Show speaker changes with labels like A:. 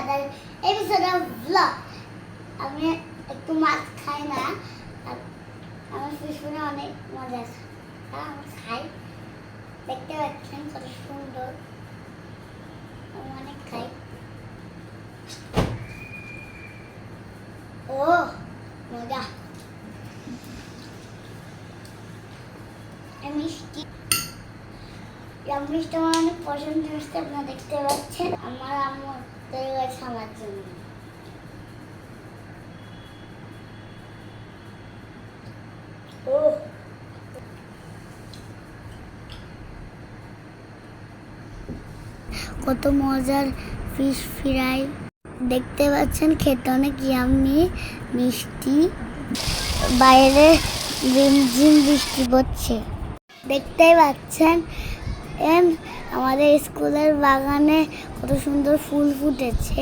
A: another episode of vlog. আমি একটু মাছ খাই না, আমার ফিশগুলো অনেক মজা আমি খাই। দেখতে পাচ্ছেন কত সুন্দর, আমি অনেক খাই। ও মজা, মিষ্টি মিষ্টি আমার অনেক পছন্দ মিষ্টি। আপনারা দেখতে পাচ্ছেন আমার আম্মু তৈরি করেছে আমার জন্য। ও কত মজার ফিশ ফ্রাই, দেখতে পাচ্ছেন খেতে অনেক ইয়াম্মি মিষ্টি। বাইরে ঝিমঝিম বৃষ্টি পড়ছে, দেখতেই পাচ্ছেন। আমাদের স্কুলের বাগানে কত সুন্দর ফুল ফুটেছে।